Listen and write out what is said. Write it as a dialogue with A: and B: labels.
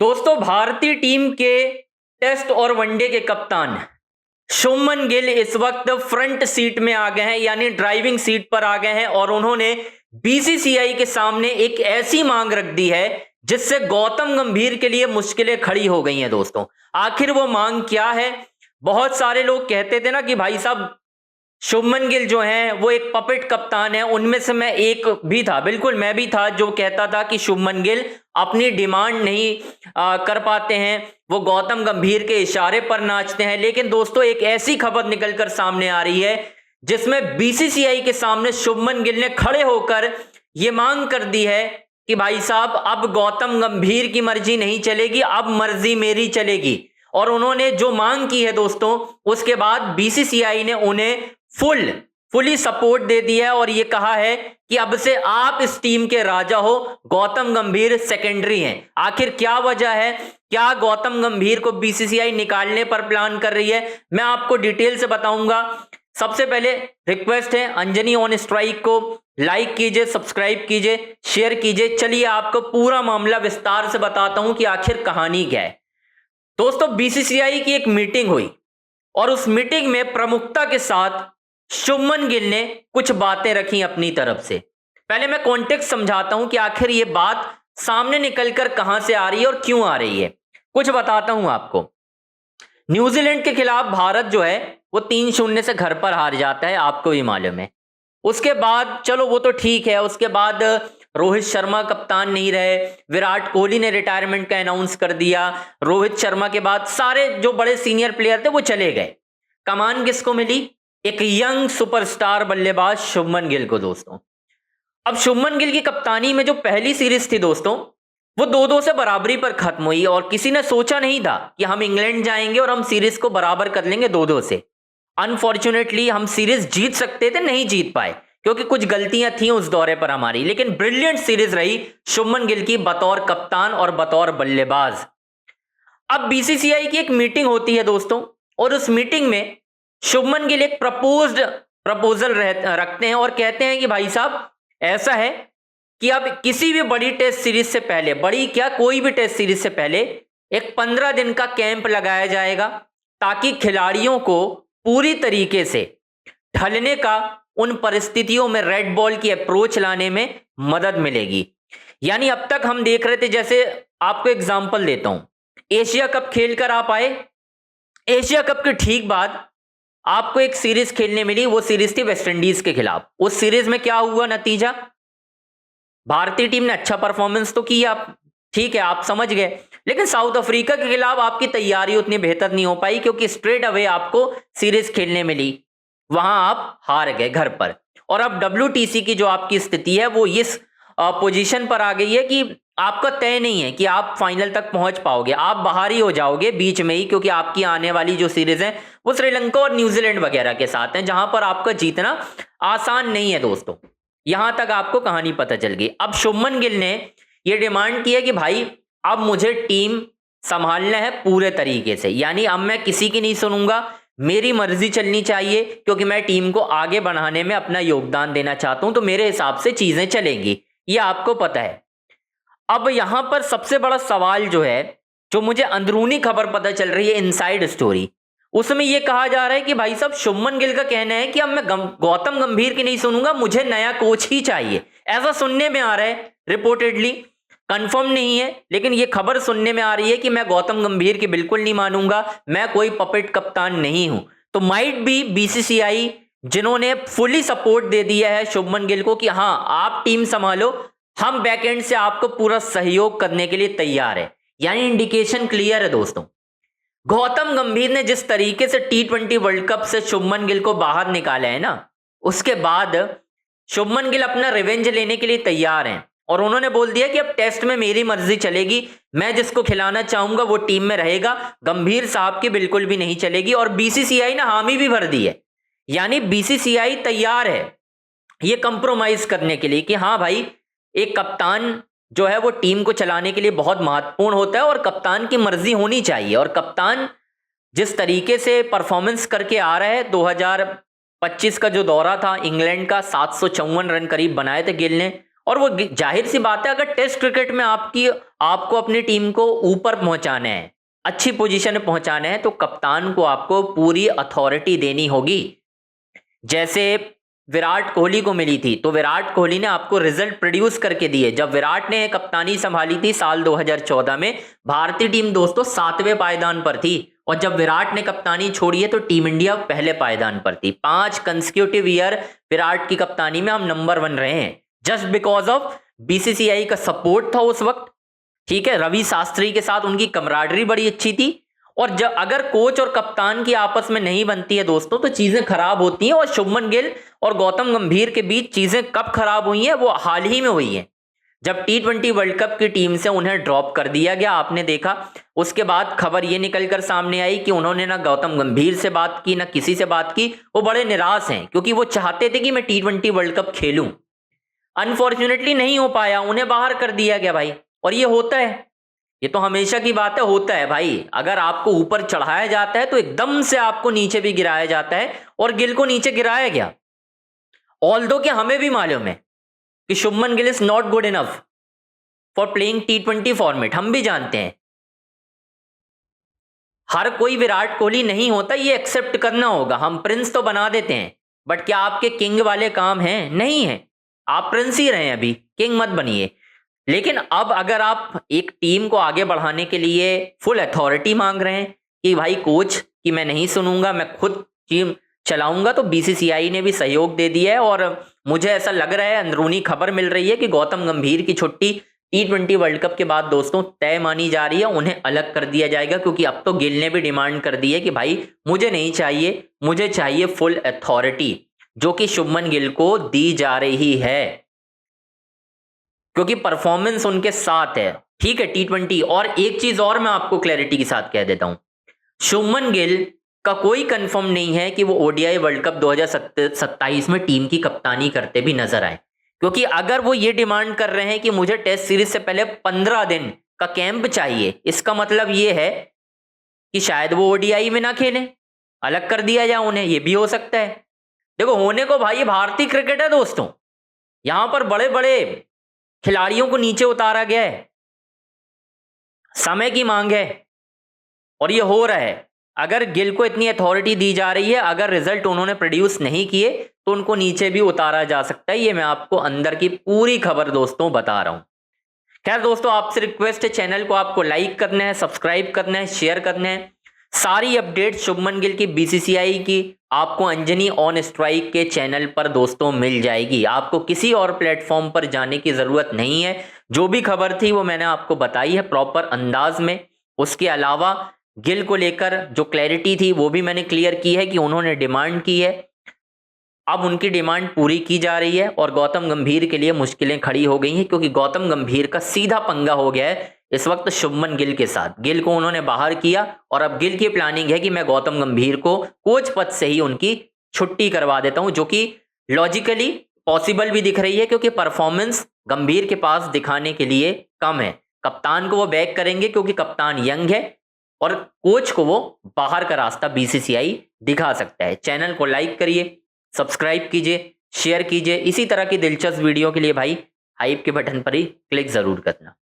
A: दोस्तों, भारतीय टीम के टेस्ट और वनडे के कप्तान शुभमन गिल इस वक्त फ्रंट सीट में आ गए हैं, यानी ड्राइविंग सीट पर आ गए हैं और उन्होंने बीसीसीआई के सामने एक ऐसी मांग रख दी है जिससे गौतम गंभीर के लिए मुश्किलें खड़ी हो गई हैं। दोस्तों, आखिर वो मांग क्या है? बहुत सारे लोग कहते थे ना कि भाई साहब शुभमन गिल जो हैं वो एक पपेट कप्तान है। उनमें से मैं एक भी था, बिल्कुल मैं भी था, जो कहता था कि शुभमन गिल अपनी डिमांड नहीं कर पाते हैं, वो गौतम गंभीर के इशारे पर नाचते हैं। लेकिन दोस्तों, एक ऐसी खबर निकलकर सामने आ रही है जिसमें बीसीसीआई के सामने शुभमन गिल ने खड़े होकर यह मांग कर दी है कि भाई साहब अब गौतम गंभीर की मर्जी नहीं चलेगी, अब मर्जी मेरी चलेगी। और उन्होंने जो मांग की है दोस्तों, उसके बाद बीसीसीआई ने उन्हें फुली सपोर्ट दे दिया है और यह कहा है कि अब से आप इस टीम के राजा हो, गौतम गंभीर सेकेंडरी हैं। आखिर क्या वजह है? क्या गौतम गंभीर को बीसीसीआई निकालने पर प्लान कर रही है? मैं आपको डिटेल से बताऊंगा। सबसे पहले रिक्वेस्ट है, अंजनी ऑन स्ट्राइक को लाइक कीजिए, सब्सक्राइब कीजिए, शेयर कीजिए। चलिए आपको पूरा मामला विस्तार से बताता हूं कि आखिर कहानी क्या है। दोस्तों, बीसीसीआई की एक मीटिंग हुई और उस मीटिंग में प्रमुखता के साथ शुभमन गिल ने कुछ बातें रखी अपनी तरफ से। पहले मैं कॉन्टेक्स्ट समझाता हूं कि आखिर ये बात सामने निकलकर कहां से आ रही है और क्यों आ रही है। कुछ बताता हूं आपको। न्यूजीलैंड के खिलाफ भारत जो है वो 3-0 से घर पर हार जाता है, आपको भी मालूम है। उसके बाद चलो वो तो ठीक है, उसके बाद रोहित शर्मा कप्तान नहीं रहे, विराट कोहली ने रिटायरमेंट का अनाउंस कर दिया। रोहित शर्मा के बाद सारे जो बड़े सीनियर प्लेयर थे वो चले गए। कमान किसको मिली? एक यंग सुपरस्टार बल्लेबाज शुभमन गिल को। दोस्तों, अब शुभमन गिल की कप्तानी में जो पहली सीरीज थी दोस्तों, वो 2-2 से बराबरी पर खत्म हुई और किसी ने सोचा नहीं था कि हम इंग्लैंड जाएंगे और हम सीरीज को बराबर कर लेंगे 2-2 से। अनफॉर्चुनेटली हम सीरीज जीत सकते थे, नहीं जीत पाए क्योंकि कुछ गलतियां थी उस दौरे पर हमारी। लेकिन ब्रिलियंट सीरीज रही शुभमन गिल की बतौर कप्तान और बतौर बल्लेबाज। अब बीसीसीआई की एक मीटिंग होती है दोस्तों, और उस मीटिंग में शुभमन गिल एक प्रपोजल रखते हैं और कहते हैं कि भाई साहब ऐसा है कि अब किसी भी बड़ी टेस्ट सीरीज से पहले, बड़ी क्या कोई भी टेस्ट सीरीज से पहले एक 15 दिन का कैंप लगाया जाएगा ताकि खिलाड़ियों को पूरी तरीके से ढलने का, उन परिस्थितियों में रेड बॉल की अप्रोच लाने में मदद मिलेगी। यानी अब तक हम देख रहे थे, जैसे आपको एग्जांपल देता हूं, एशिया कप खेलकर आप आए, एशिया कप के ठीक बाद आपको एक सीरीज खेलने मिली, वो सीरीज थी वेस्ट इंडीज के खिलाफ। उस सीरीज में क्या हुआ नतीजा? भारतीय टीम ने अच्छा परफॉर्मेंस तो किया, आप ठीक है, आप समझ गए, लेकिन साउथ अफ्रीका के खिलाफ आपकी तैयारी उतनी बेहतर नहीं हो पाई क्योंकि स्ट्रेट अवे आपको सीरीज खेलने मिली, वहां आप हार गए घर पर। और अब WTC की जो आपकी स्थिति है वो इस पोजीशन पर आ गई है कि आपका तय नहीं है कि आप फाइनल तक पहुंच पाओगे, आप बाहर ही हो जाओगे बीच में ही, क्योंकि आपकी आने वाली जो सीरीज है वो श्रीलंका और न्यूजीलैंड वगैरह के साथ हैं, जहां पर आपका जीतना आसान नहीं है। दोस्तों, यहां तक आपको कहानी पता चल गई। अब शुभमन गिल ने यह डिमांड की है कि भाई अब मुझे टीम संभालना है पूरे तरीके से, यानी अब मैं किसी की नहीं सुनूंगा, मेरी मर्जी चलनी चाहिए क्योंकि मैं टीम को आगे बढ़ाने में अपना योगदान देना चाहता हूं, तो मेरे हिसाब से चीजें चलेंगी, ये आपको पता है। अब यहां पर सबसे बड़ा सवाल जो है, जो मुझे अंदरूनी खबर पता चल रही है, इनसाइड स्टोरी, उसमें यह कहा जा रहा है कि भाई साहब शुभमन गिल का कहना है कि अब मैं गौतम गंभीर की नहीं सुनूंगा, मुझे नया कोच ही चाहिए। ऐसा सुनने में आ रहा है, रिपोर्टेडली, कंफर्म नहीं है, लेकिन यह खबर सुनने में आ रही है कि मैं गौतम गंभीर की बिल्कुल नहीं मानूंगा, मैं कोई पपेट कप्तान नहीं हूं। तो माइट बी बीसीसीआई, जिन्होंने फुली सपोर्ट दे दिया है शुभमन गिल को कि हां आप टीम संभालो, हम बैकएंड से आपको पूरा सहयोग करने के लिए तैयार है, यानी इंडिकेशन क्लियर है। दोस्तों, गौतम गंभीर ने जिस तरीके से T20 वर्ल्ड कप से शुभमन गिल को बाहर निकाला है ना, उसके बाद शुभमन गिल अपना रिवेंज लेने के लिए तैयार हैं और उन्होंने बोल दिया कि अब टेस्ट में मेरी मर्जी चलेगी, मैं जिसको खिलाना चाहूंगा वो टीम में रहेगा, गंभीर साहब की बिल्कुल भी नहीं चलेगी। और बीसीसीआई ने हामी भी भर दी है, यानी बीसीसीआई तैयार है ये कंप्रोमाइज करने के लिए कि हाँ भाई, एक कप्तान जो है वो टीम को चलाने के लिए बहुत महत्वपूर्ण होता है और कप्तान की मर्जी होनी चाहिए। और कप्तान जिस तरीके से परफॉर्मेंस करके आ रहा है, 2025 का जो दौरा था इंग्लैंड का, 754 रन करीब बनाए थे गिल ने, और वो जाहिर सी बात है, अगर टेस्ट क्रिकेट में आपको अपनी टीम को ऊपर पहुंचाना है, अच्छी पोजीशन में पहुंचाना है, तो कप्तान को आपको पूरी अथॉरिटी देनी होगी। जैसे विराट कोहली को मिली थी, तो विराट कोहली ने आपको रिजल्ट प्रोड्यूस करके दिए। जब विराट ने कप्तानी संभाली थी साल 2014 में, भारतीय टीम दोस्तों 7वें पायदान पर थी, और जब विराट ने कप्तानी छोड़ी है तो टीम इंडिया पहले पायदान पर थी। 5 कंसेक्यूटिव ईयर विराट की कप्तानी में हम नंबर 1 रहे हैं, जस्ट बिकॉज ऑफ बीसीसीआई का सपोर्ट था उस वक्त। ठीक है, रवि शास्त्री के साथ उनकी कमराडरी बड़ी अच्छी थी। और जब अगर कोच और कप्तान की आपस में नहीं बनती है दोस्तों, तो चीजें खराब होती हैं। और शुभमन गिल और गौतम गंभीर के बीच चीजें कब खराब हुई हैं, वो हाल ही में हुई है, जब T20 वर्ल्ड कप की टीम से उन्हें ड्रॉप कर दिया गया। आपने देखा, उसके बाद खबर ये निकलकर सामने आई कि उन्होंने ना गौतम गंभीर से बात की, ना किसी से बात की। वो बड़े निराश हैं, क्योंकि वो चाहते थे कि मैं T20 वर्ल्ड कप खेलूं। अनफॉर्चुनेटली नहीं हो पाया, उन्हें बाहर कर दिया गया भाई। और ये होता है, ये तो हमेशा की बात है, होता है भाई। अगर आपको ऊपर चढ़ाया जाता है तो एकदम से आपको नीचे भी गिराया जाता है, और गिल को नीचे गिराया गया। ऑल्दो कि हमें भी मालूम है कि Shubman Gill is not good enough for playing T20 format, हम भी जानते हैं। हर कोई विराट कोहली नहीं होता, ये एक्सेप्ट करना होगा। हम प्रिंस तो बना देते हैं, बट क्या आपके किंग वाले काम हैं? नहीं है। आप प्रिंस ही रहे, अभी किंग मत बनिए। लेकिन अब अगर आप एक टीम को आगे बढ़ाने के लिए फुल अथॉरिटी मांग रहे हैं कि भाई कोच कि मैं नहीं सुनूंगा, मैं खुद टीम चलाऊंगा, तो बीसीसीआई ने भी सहयोग दे दिया है। और मुझे ऐसा लग रहा है, अंदरूनी खबर मिल रही है कि गौतम गंभीर की छुट्टी T20 वर्ल्ड कप के बाद दोस्तों तय मानी जा रही है, उन्हें अलग कर दिया जाएगा। क्योंकि अब तो गिल ने भी डिमांड कर दी है कि भाई मुझे नहीं चाहिए, मुझे चाहिए फुल अथॉरिटी, जो कि शुभमन गिल को दी जा रही है, क्योंकि परफॉर्मेंस उनके साथ है। ठीक है, T20। और एक चीज और मैं आपको क्लैरिटी के साथ कह देता हूं, शुभमन गिल का कोई कंफर्म नहीं है कि वो ओडीआई वर्ल्ड कप 2027 में टीम की कप्तानी करते भी नजर आए। क्योंकि अगर वो ये डिमांड कर रहे हैं कि मुझे टेस्ट सीरीज से पहले 15 दिन का कैंप चाहिए, इसका मतलब ये है कि शायद वो ओडीआई में ना खेलें, अलग कर दिया जाए उन्हें। ये भी हो सकता है। देखो, होने को भाई भारतीय क्रिकेट है दोस्तों, यहां पर बड़े बड़े खिलाड़ियों को नीचे उतारा गया है, समय की मांग है, और ये हो रहा है। अगर गिल को इतनी अथॉरिटी दी जा रही है, अगर रिजल्ट उन्होंने प्रोड्यूस नहीं किए, तो उनको नीचे भी उतारा जा सकता है। ये मैं आपको अंदर की पूरी खबर दोस्तों बता रहा हूं। खैर दोस्तों, आपसे रिक्वेस्ट है, चैनल को आपको लाइक करना है, सब्सक्राइब करना है, शेयर करना है। सारी अपडेट शुभमन गिल की, बीसीसीआई की, आपको अंजनी ऑन स्ट्राइक के चैनल पर दोस्तों मिल जाएगी। आपको किसी और प्लेटफॉर्म पर जाने की जरूरत नहीं है। जो भी खबर थी वो मैंने आपको बताई है प्रॉपर अंदाज में। उसके अलावा गिल को लेकर जो क्लैरिटी थी वो भी मैंने क्लियर की है कि उन्होंने डिमांड की है, अब उनकी डिमांड पूरी की जा रही है। और गौतम गंभीर के लिए मुश्किलें खड़ी हो गई हैं, क्योंकि गौतम गंभीर का सीधा पंगा हो गया है इस वक्त शुभमन गिल के साथ। गिल को उन्होंने बाहर किया, और अब गिल की प्लानिंग है कि मैं गौतम गंभीर को कोच पद से ही उनकी छुट्टी करवा देता हूं, जो कि लॉजिकली पॉसिबल भी दिख रही है, क्योंकि परफॉर्मेंस गंभीर के पास दिखाने के लिए कम है। कप्तान को वो बैक करेंगे क्योंकि कप्तान यंग है, और कोच को वो बाहर का रास्ता बीसीसीआई दिखा सकता है। चैनल को लाइक करिए, सब्सक्राइब कीजिए, शेयर कीजिए। इसी तरह की दिलचस्प वीडियो के लिए भाई हाइप के बटन पर ही क्लिक जरूर करना।